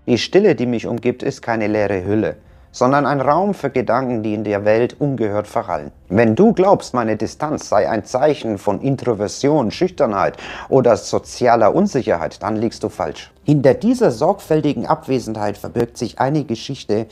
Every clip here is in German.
Die Stille, die mich umgibt, ist keine leere Hülle, sondern ein Raum für Gedanken, die in der Welt ungehört verhallen. Wenn du glaubst, meine Distanz sei ein Zeichen von Introversion, Schüchternheit oder sozialer Unsicherheit, dann liegst du falsch. Hinter dieser sorgfältigen Abwesenheit verbirgt sich eine Geschichte,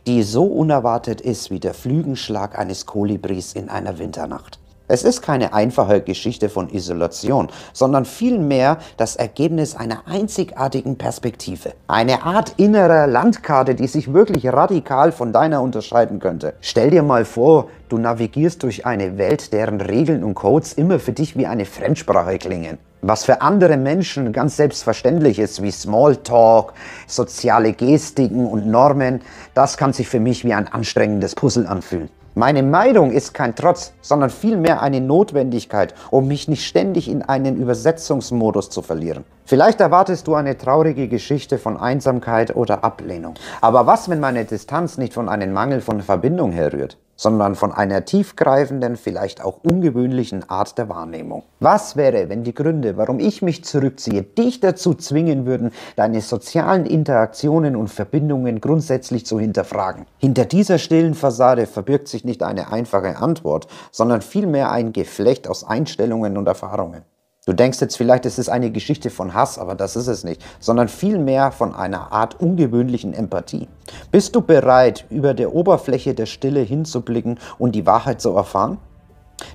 die so unerwartet ist wie der Flügelschlag eines Kolibris in einer Winternacht. Es ist keine einfache Geschichte von Isolation, sondern vielmehr das Ergebnis einer einzigartigen Perspektive. Eine Art innerer Landkarte, die sich wirklich radikal von deiner unterscheiden könnte. Stell dir mal vor, du navigierst durch eine Welt, deren Regeln und Codes immer für dich wie eine Fremdsprache klingen. Was für andere Menschen ganz selbstverständlich ist, wie Smalltalk, soziale Gestiken und Normen, das kann sich für mich wie ein anstrengendes Puzzle anfühlen. Meine Meidung ist kein Trotz, sondern vielmehr eine Notwendigkeit, um mich nicht ständig in einen Übersetzungsmodus zu verlieren. Vielleicht erwartest du eine traurige Geschichte von Einsamkeit oder Ablehnung. Aber was, wenn meine Distanz nicht von einem Mangel von Verbindung herrührt, sondern von einer tiefgreifenden, vielleicht auch ungewöhnlichen Art der Wahrnehmung? Was wäre, wenn die Gründe, warum ich mich zurückziehe, dich dazu zwingen würden, deine sozialen Interaktionen und Verbindungen grundsätzlich zu hinterfragen? Hinter dieser stillen Fassade verbirgt sich nicht eine einfache Antwort, sondern vielmehr ein Geflecht aus Einstellungen und Erfahrungen. Du denkst jetzt vielleicht, es ist eine Geschichte von Hass, aber das ist es nicht, sondern vielmehr von einer Art ungewöhnlichen Empathie. Bist du bereit, über der Oberfläche der Stille hinzublicken und die Wahrheit zu erfahren?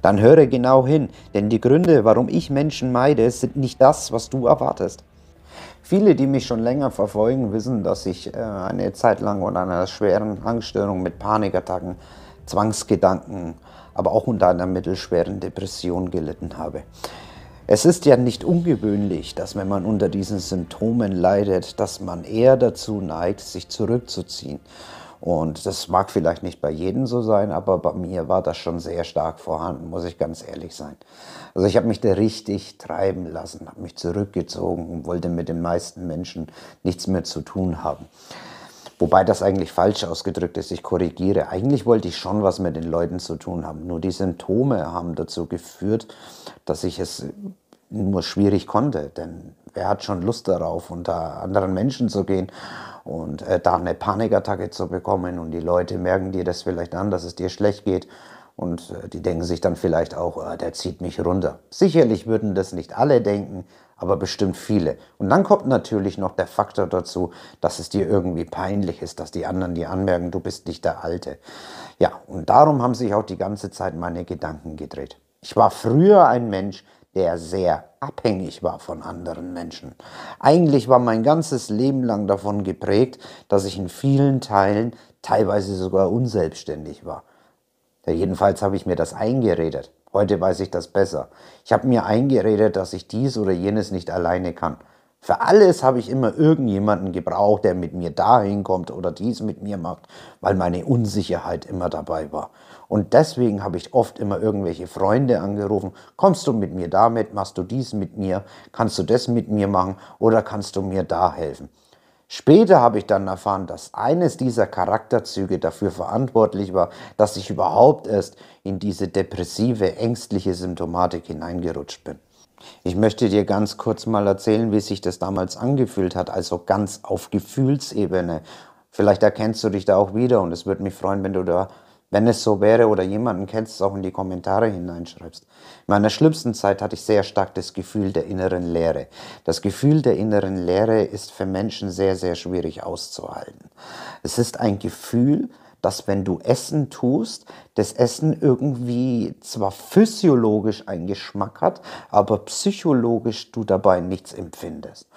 Dann höre genau hin, denn die Gründe, warum ich Menschen meide, sind nicht das, was du erwartest. Viele, die mich schon länger verfolgen, wissen, dass ich eine Zeit lang unter einer schweren Angststörung mit Panikattacken, Zwangsgedanken, aber auch unter einer mittelschweren Depression gelitten habe. Es ist ja nicht ungewöhnlich, dass wenn man unter diesen Symptomen leidet, dass man eher dazu neigt, sich zurückzuziehen. Und das mag vielleicht nicht bei jedem so sein, aber bei mir war das schon sehr stark vorhanden, muss ich ganz ehrlich sein. Also ich habe mich da richtig treiben lassen, habe mich zurückgezogen und wollte mit den meisten Menschen nichts mehr zu tun haben. Wobei das eigentlich falsch ausgedrückt ist, ich korrigiere. Eigentlich wollte ich schon was mit den Leuten zu tun haben. Nur die Symptome haben dazu geführt, dass ich es nur schwierig konnte. Denn wer hat schon Lust darauf, unter anderen Menschen zu gehen und da eine Panikattacke zu bekommen und die Leute merken dir das vielleicht an, dass es dir schlecht geht. Und die denken sich dann vielleicht auch, der zieht mich runter. Sicherlich würden das nicht alle denken, aber bestimmt viele. Und dann kommt natürlich noch der Faktor dazu, dass es dir irgendwie peinlich ist, dass die anderen dir anmerken, du bist nicht der Alte. Ja, und darum haben sich auch die ganze Zeit meine Gedanken gedreht. Ich war früher ein Mensch, der sehr abhängig war von anderen Menschen. Eigentlich war mein ganzes Leben lang davon geprägt, dass ich in vielen Teilen teilweise sogar unselbstständig war. Ja, jedenfalls habe ich mir das eingeredet. Heute weiß ich das besser. Ich habe mir eingeredet, dass ich dies oder jenes nicht alleine kann. Für alles habe ich immer irgendjemanden gebraucht, der mit mir dahin kommt oder dies mit mir macht, weil meine Unsicherheit immer dabei war. Und deswegen habe ich oft immer irgendwelche Freunde angerufen. Kommst du mit mir damit? Machst du dies mit mir? Kannst du das mit mir machen? Oder kannst du mir da helfen? Später habe ich dann erfahren, dass eines dieser Charakterzüge dafür verantwortlich war, dass ich überhaupt erst in diese depressive, ängstliche Symptomatik hineingerutscht bin. Ich möchte dir ganz kurz mal erzählen, wie sich das damals angefühlt hat, also ganz auf Gefühlsebene. Vielleicht erkennst du dich da auch wieder und es würde mich freuen, wenn du da, wenn es so wäre oder jemanden kennst, auch in die Kommentare hineinschreibst. In meiner schlimmsten Zeit hatte ich sehr stark das Gefühl der inneren Leere. Das Gefühl der inneren Leere ist für Menschen sehr, sehr schwierig auszuhalten. Es ist ein Gefühl, dass wenn du Essen tust, das Essen irgendwie zwar physiologisch einen Geschmack hat, aber psychologisch du dabei nichts empfindest.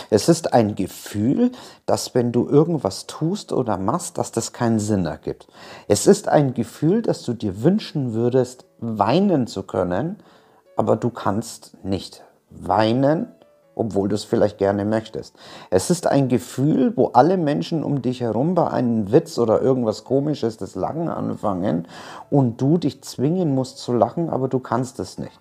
Es ist ein Gefühl, dass wenn du irgendwas tust oder machst, dass das keinen Sinn ergibt. Es ist ein Gefühl, dass du dir wünschen würdest, weinen zu können, aber du kannst nicht weinen, obwohl du es vielleicht gerne möchtest. Es ist ein Gefühl, wo alle Menschen um dich herum bei einem Witz oder irgendwas Komisches das Lachen anfangen und du dich zwingen musst zu lachen, aber du kannst es nicht.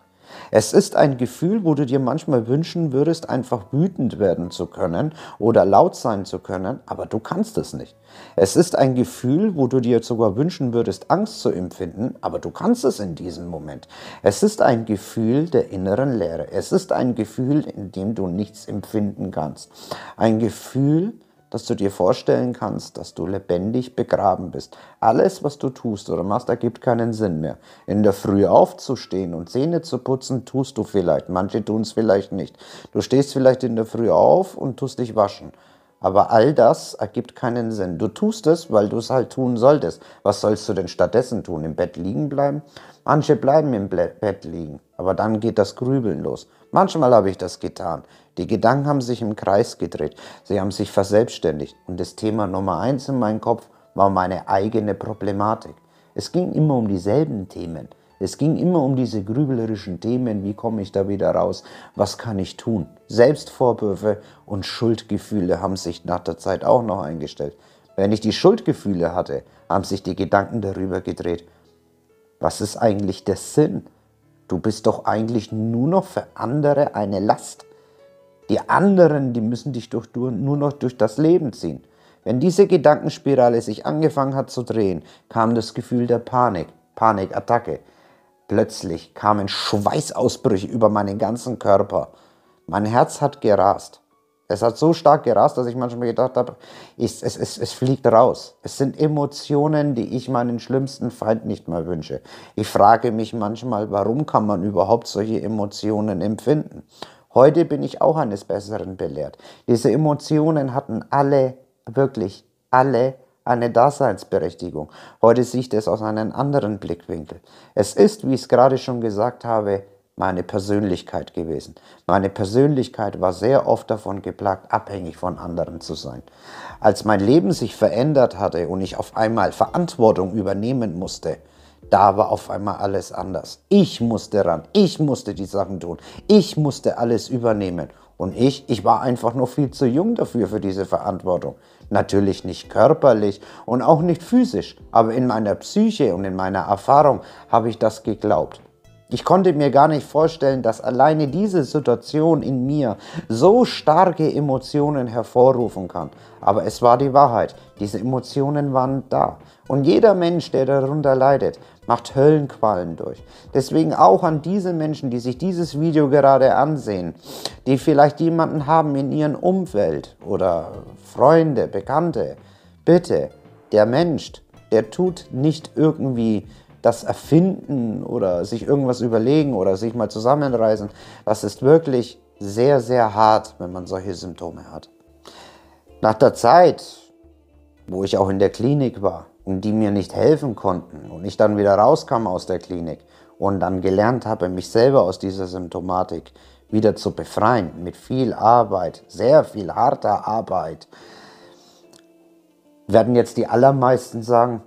Es ist ein Gefühl, wo du dir manchmal wünschen würdest, einfach wütend werden zu können oder laut sein zu können, aber du kannst es nicht. Es ist ein Gefühl, wo du dir sogar wünschen würdest, Angst zu empfinden, aber du kannst es in diesem Moment. Es ist ein Gefühl der inneren Leere. Es ist ein Gefühl, in dem du nichts empfinden kannst. Ein Gefühl, dass du dir vorstellen kannst, dass du lebendig begraben bist. Alles, was du tust oder machst, ergibt keinen Sinn mehr. In der Früh aufzustehen und Zähne zu putzen, tust du vielleicht. Manche tun es vielleicht nicht. Du stehst vielleicht in der Früh auf und tust dich waschen. Aber all das ergibt keinen Sinn. Du tust es, weil du es halt tun solltest. Was sollst du denn stattdessen tun? Im Bett liegen bleiben? Manche bleiben im Bett liegen, aber dann geht das Grübeln los. Manchmal habe ich das getan. Die Gedanken haben sich im Kreis gedreht. Sie haben sich verselbstständigt. Und das Thema Nummer 1 in meinem Kopf war meine eigene Problematik. Es ging immer um dieselben Themen. Es ging immer um diese grüblerischen Themen, wie komme ich da wieder raus, was kann ich tun? Selbstvorwürfe und Schuldgefühle haben sich nach der Zeit auch noch eingestellt. Wenn ich die Schuldgefühle hatte, haben sich die Gedanken darüber gedreht. Was ist eigentlich der Sinn? Du bist doch eigentlich nur noch für andere eine Last. Die anderen, die müssen dich nur noch durch das Leben ziehen. Wenn diese Gedankenspirale sich angefangen hat zu drehen, kam das Gefühl der Panikattacke. Plötzlich kamen Schweißausbrüche über meinen ganzen Körper. Mein Herz hat gerast. Es hat so stark gerast, dass ich manchmal gedacht habe, es fliegt raus. Es sind Emotionen, die ich meinen schlimmsten Feind nicht mehr wünsche. Ich frage mich manchmal, warum kann man überhaupt solche Emotionen empfinden? Heute bin ich auch eines Besseren belehrt. Diese Emotionen hatten alle, wirklich alle, eine Daseinsberechtigung. Heute sehe ich das aus einem anderen Blickwinkel. Es ist, wie ich es gerade schon gesagt habe, meine Persönlichkeit gewesen. Meine Persönlichkeit war sehr oft davon geplagt, abhängig von anderen zu sein. Als mein Leben sich verändert hatte und ich auf einmal Verantwortung übernehmen musste, da war auf einmal alles anders. Ich musste ran, ich musste die Sachen tun, ich musste alles übernehmen. Und ich war einfach noch viel zu jung dafür, für diese Verantwortung. Natürlich nicht körperlich und auch nicht physisch, aber in meiner Psyche und in meiner Erfahrung habe ich das geglaubt. Ich konnte mir gar nicht vorstellen, dass alleine diese Situation in mir so starke Emotionen hervorrufen kann. Aber es war die Wahrheit. Diese Emotionen waren da. Und jeder Mensch, der darunter leidet, macht Höllenqualen durch. Deswegen auch an diese Menschen, die sich dieses Video gerade ansehen, die vielleicht jemanden haben in ihrem Umfeld oder Freunde, Bekannte. Bitte, der Mensch, der tut nicht irgendwie das erfinden oder sich irgendwas überlegen oder sich mal zusammenreißen. Das ist wirklich sehr, sehr hart, wenn man solche Symptome hat. Nach der Zeit, wo ich auch in der Klinik war und die mir nicht helfen konnten und ich dann wieder rauskam aus der Klinik und dann gelernt habe, mich selber aus dieser Symptomatik wieder zu befreien, mit viel Arbeit, sehr viel harter Arbeit, werden jetzt die allermeisten sagen,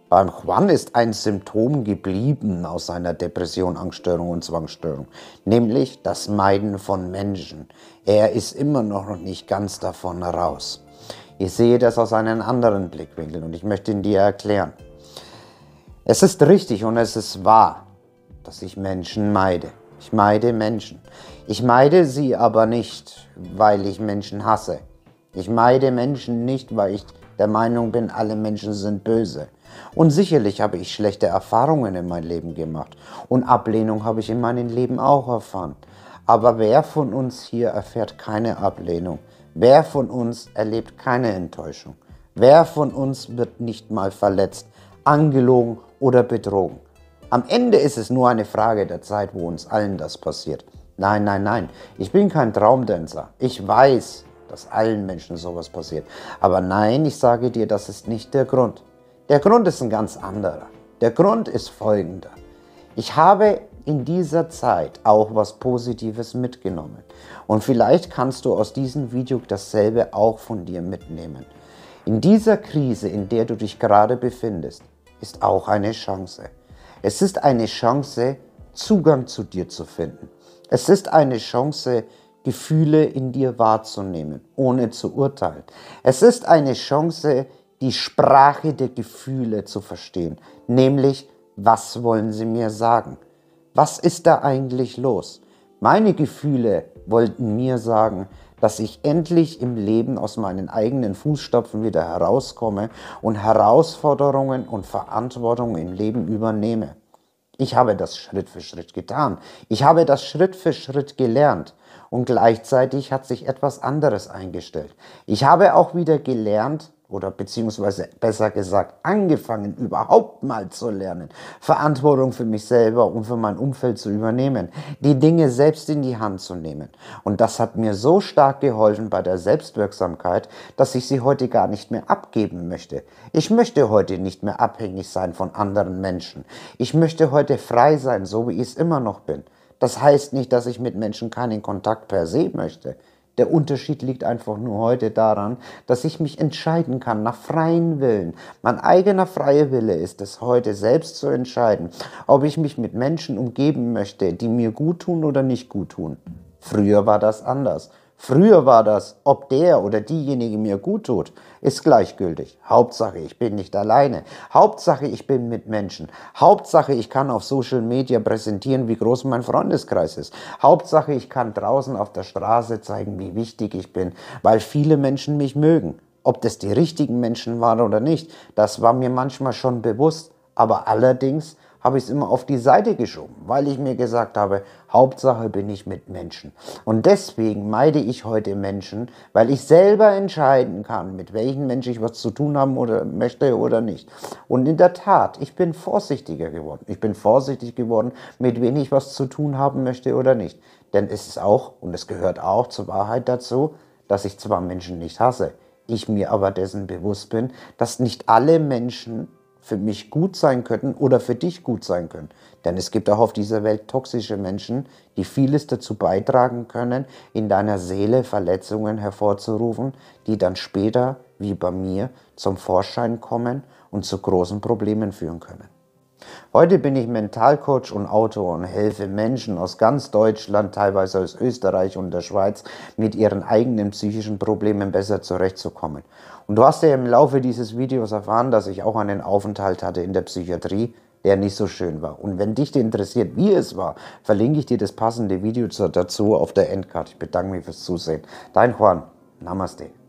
beim Juan ist ein Symptom geblieben aus seiner Depression, Angststörung und Zwangsstörung, nämlich das Meiden von Menschen. Er ist immer noch nicht ganz davon raus. Ich sehe das aus einem anderen Blickwinkel und ich möchte ihn dir erklären. Es ist richtig und es ist wahr, dass ich Menschen meide. Ich meide Menschen. Ich meide sie aber nicht, weil ich Menschen hasse. Ich meide Menschen nicht, weil ich der Meinung bin, alle Menschen sind böse. Und sicherlich habe ich schlechte Erfahrungen in meinem Leben gemacht. Und Ablehnung habe ich in meinem Leben auch erfahren. Aber wer von uns hier erfährt keine Ablehnung? Wer von uns erlebt keine Enttäuschung? Wer von uns wird nicht mal verletzt, angelogen oder betrogen? Am Ende ist es nur eine Frage der Zeit, wo uns allen das passiert. Nein, nein, nein, ich bin kein Traumtänzer. Ich weiß, dass allen Menschen sowas passiert. Aber nein, ich sage dir, das ist nicht der Grund. Der Grund ist ein ganz anderer. Der Grund ist folgender. Ich habe in dieser Zeit auch was Positives mitgenommen. Und vielleicht kannst du aus diesem Video dasselbe auch von dir mitnehmen. In dieser Krise, in der du dich gerade befindest, ist auch eine Chance. Es ist eine Chance, Zugang zu dir zu finden. Es ist eine Chance, Gefühle in dir wahrzunehmen, ohne zu urteilen. Es ist eine Chance, die Sprache der Gefühle zu verstehen, nämlich, was wollen sie mir sagen? Was ist da eigentlich los? Meine Gefühle wollten mir sagen, dass ich endlich im Leben aus meinen eigenen Fußstapfen wieder herauskomme und Herausforderungen und Verantwortung im Leben übernehme. Ich habe das Schritt für Schritt getan. Ich habe das Schritt für Schritt gelernt. Und gleichzeitig hat sich etwas anderes eingestellt. Ich habe auch wieder gelernt, oder beziehungsweise besser gesagt angefangen, überhaupt mal zu lernen, Verantwortung für mich selber und für mein Umfeld zu übernehmen, die Dinge selbst in die Hand zu nehmen. Und das hat mir so stark geholfen bei der Selbstwirksamkeit, dass ich sie heute gar nicht mehr abgeben möchte. Ich möchte heute nicht mehr abhängig sein von anderen Menschen. Ich möchte heute frei sein, so wie ich es immer noch bin. Das heißt nicht, dass ich mit Menschen keinen Kontakt per se möchte. Der Unterschied liegt einfach nur heute daran, dass ich mich entscheiden kann nach freien Willen. Mein eigener freier Wille ist es heute selbst zu entscheiden, ob ich mich mit Menschen umgeben möchte, die mir gut tun oder nicht gut tun. Früher war das anders. Früher war das, ob der oder diejenige mir gut tut, ist gleichgültig. Hauptsache, ich bin nicht alleine. Hauptsache, ich bin mit Menschen. Hauptsache, ich kann auf Social Media präsentieren, wie groß mein Freundeskreis ist. Hauptsache, ich kann draußen auf der Straße zeigen, wie wichtig ich bin, weil viele Menschen mich mögen. Ob das die richtigen Menschen waren oder nicht, das war mir manchmal schon bewusst. Aber allerdings habe ich es immer auf die Seite geschoben, weil ich mir gesagt habe, Hauptsache bin ich mit Menschen. Und deswegen meide ich heute Menschen, weil ich selber entscheiden kann, mit welchen Menschen ich was zu tun haben oder möchte oder nicht. Und in der Tat, ich bin vorsichtiger geworden. Ich bin vorsichtig geworden, mit wem ich was zu tun haben möchte oder nicht. Denn es ist auch, und es gehört auch zur Wahrheit dazu, dass ich zwar Menschen nicht hasse, ich mir aber dessen bewusst bin, dass nicht alle Menschen für mich gut sein könnten oder für dich gut sein können. Denn es gibt auch auf dieser Welt toxische Menschen, die vieles dazu beitragen können, in deiner Seele Verletzungen hervorzurufen, die dann später, wie bei mir, zum Vorschein kommen und zu großen Problemen führen können. Heute bin ich Mentalcoach und Autor und helfe Menschen aus ganz Deutschland, teilweise aus Österreich und der Schweiz, mit ihren eigenen psychischen Problemen besser zurechtzukommen. Und du hast ja im Laufe dieses Videos erfahren, dass ich auch einen Aufenthalt hatte in der Psychiatrie, der nicht so schön war. Und wenn dich interessiert, wie es war, verlinke ich dir das passende Video dazu auf der Endcard. Ich bedanke mich fürs Zusehen. Dein Juan. Namaste.